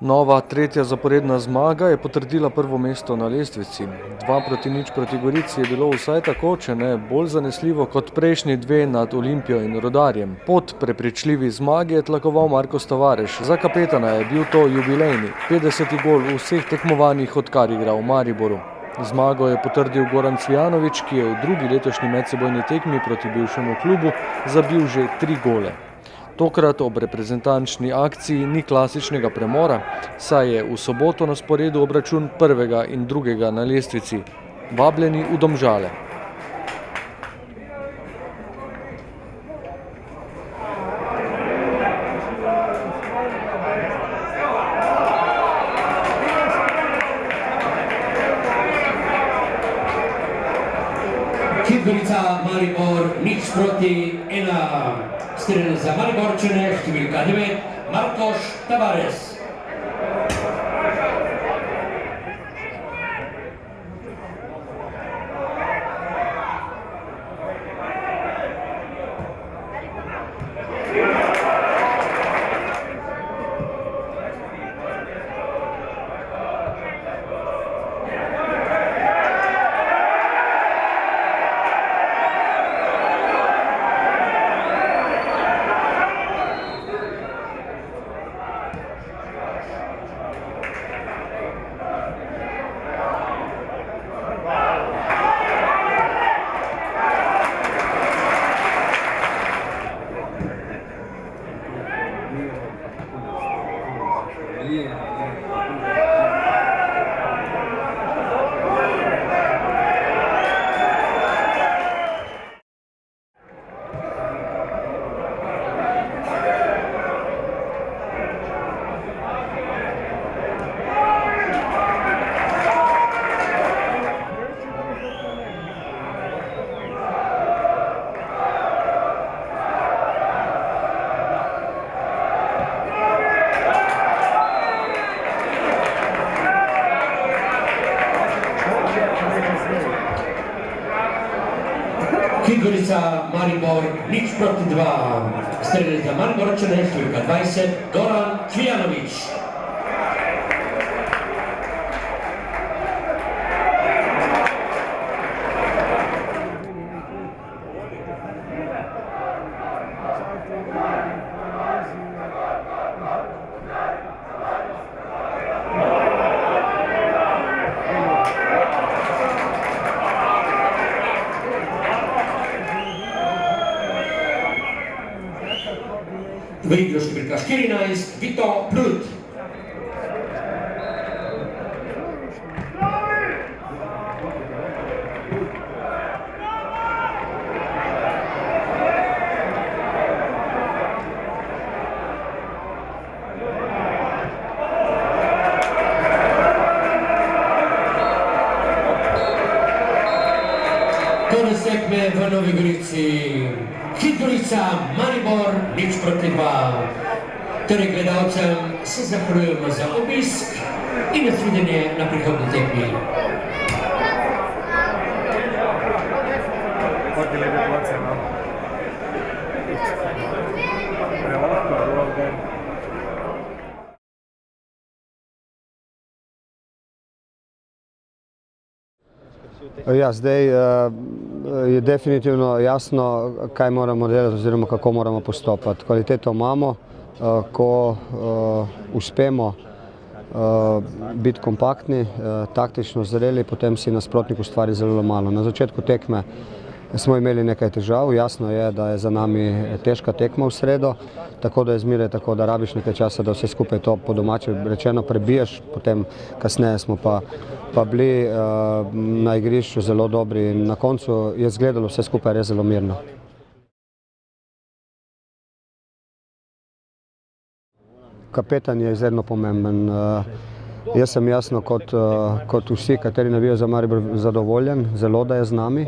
Nova tretja zaporedna zmaga je potrdila prvo mesto na lestvici. 2:0 proti Gorici je bilo vsaj tako, če ne bolj zanesljivo kot prejšnji dve nad Olimpijo in Rudarjem. Pot prepričljivi zmagi je tlakoval Marko Stavareš. Za kapetana je bil to jubilejni 50. gol v vseh tekmovanjih, odkar igra v Mariboru. Zmago je potrdil Goran Cvijanović, ki je v drugi letošnji medsebojni tekmi proti bivšemu klubu zabil že 3 gole. Tokrat ob reprezentančni akciji ni klasičnega premora, saj je v soboto na sporedu obračun prvega in drugega na lestvici. Vabljeni v Domžale. Gorica, Maribor, 0:1. Strelec za Mariborčane, številka 9, Markoš Tavares. Gorica, Maribor, 0:2. Strelec za Mariborčane, številka 20, Goran Cvijanović. V igro številka 14, Vito Plut. Konec tekme v Novi Gorici. Gorica, Maribor, 0:2. Torej gledalcem se zahvaljujemo za obisk in nasvidenje na prihodnji tekmi. Ja, zdaj je definitivno jasno, kaj moramo delati oziroma kako moramo postopati. Kvaliteto imamo, ko uspemo biti kompaktni, taktično zreli, potem si nasprotnik ustvari zelo malo. Na začetku tekme smo imeli nekaj težav, jasno je, da je za nami težka tekma v sredo, tako da je zmeraj tako, da rabiš nekaj časa, da vse skupaj to po domače rečeno prebiješ, potem kasneje smo pa bili na igrišču zelo dobri in na koncu je izgledalo vse skupaj res zelo mirno. Kapetan je izredno pomemben. Jaz sem jasno kot vsi, kateri navijajo za Maribor, zadovoljen, zelo da je z nami.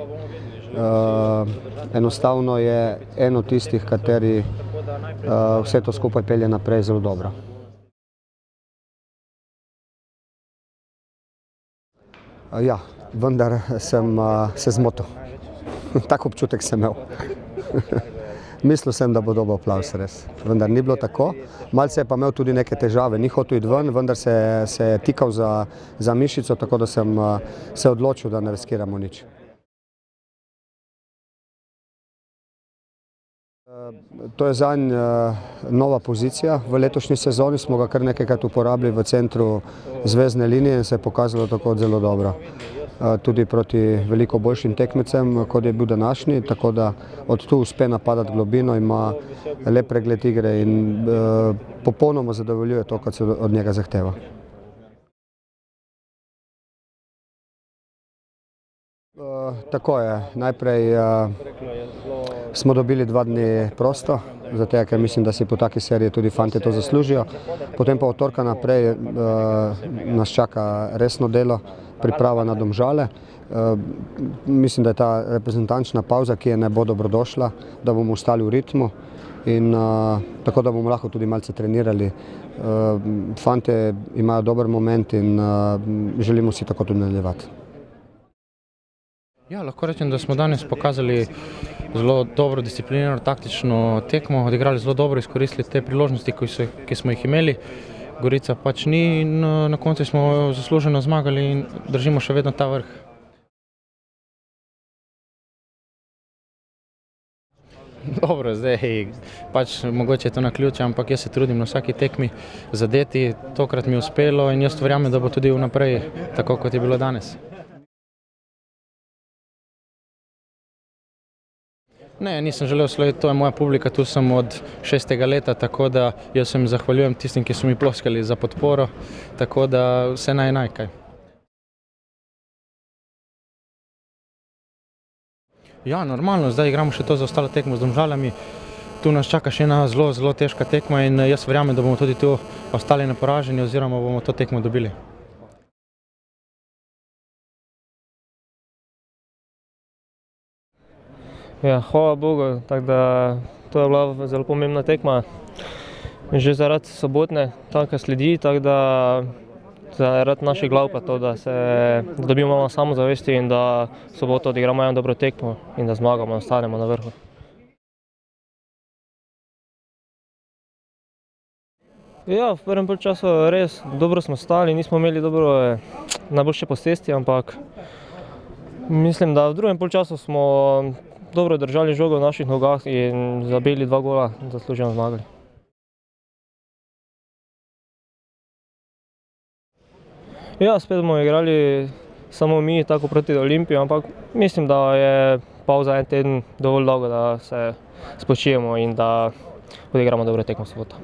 Enostavno je eno tistih, kateri vse to skupaj pelje naprej zelo dobro. Ja, vendar sem se zmotil. Tak občutek sem imel. Mislil sem, da bo dobil aplavz res, vendar ni bilo tako. Malce je pa imel tudi neke težave, ni hotel iti ven, vendar se je tikal za mišico, tako da sem se odločil, da ne riskiramo nič. To je zanj nova pozicija. V letošnji sezoni smo ga kar nekajkrat uporabili v centru zvezdne linije in se je pokazalo tako zelo dobro. Tudi proti veliko boljšim tekmecem, kot je bil današnji, tako da od tu uspe napadati globino, ima lep pregled igre in popolnoma zadovoljuje to, kar se od njega zahteva. Tako je. Najprej smo dobili 2 dni prosto, zato ker mislim, da si po taki seriji tudi fantje to zaslužijo. Potem pa od torka naprej nas čaka resno delo, priprava na Domžale. Mislim, da je ta reprezentančna pavza, ki je ne bo dobrodošla, da bomo ostali v ritmu in tako, da bomo lahko tudi malce trenirali. Fantje imajo dober moment in želimo si tako tudi nadaljevati. Ja, lahko rečem, da smo danes pokazali zelo dobro disciplinirano taktično tekmo, odigrali zelo dobro, izkoristili te priložnosti, ki smo jih imeli. Gorica pač ni in na koncu smo zasluženo zmagali in držimo še vedno ta vrh. Dobro, zdaj pač mogoče je to naključje, ampak jaz se trudim na vsaki tekmi zadeti. Tokrat mi je uspelo in jaz verjamem, da bo tudi vnaprej tako, kot je bilo danes. Ne, nisem želel slaviti, to je moja publika, tu sem od 6. leta, tako da jaz se mi zahvaljujem tistim, ki so mi ploskali za podporo, tako da vse naj kaj. Ja, normalno, zdaj igramo še to za ostalo tekmo z Domžalami. Tu nas čaka še ena zelo težka tekma in jaz verjamem, da bomo tudi tu ostali neporaženi oziroma bomo to tekmo dobili. Ja, hvala Bogu, tako da to je bila zelo pomembna tekma. Že zaradi sobotne take sledi, tako da zaradi naših glav pa to, da dobimo malo samozavesti in da soboto odigramo eno dobro tekmo in da zmagamo in ostanemo na vrhu. Ja, v prvem polčasu res dobro smo stali, nismo imeli najboljše posesti, ampak mislim, da v drugem polčasu smo dobro držali žogo v naših nogah in zabili 2 gola, zasluženo zmagali. Ja, spet bomo igrali samo mi, tako proti Olimpiji, ampak mislim, da je pavza 1 teden dovolj dolgo, da se spočijemo in da odigramo dobro tekmo v soboto.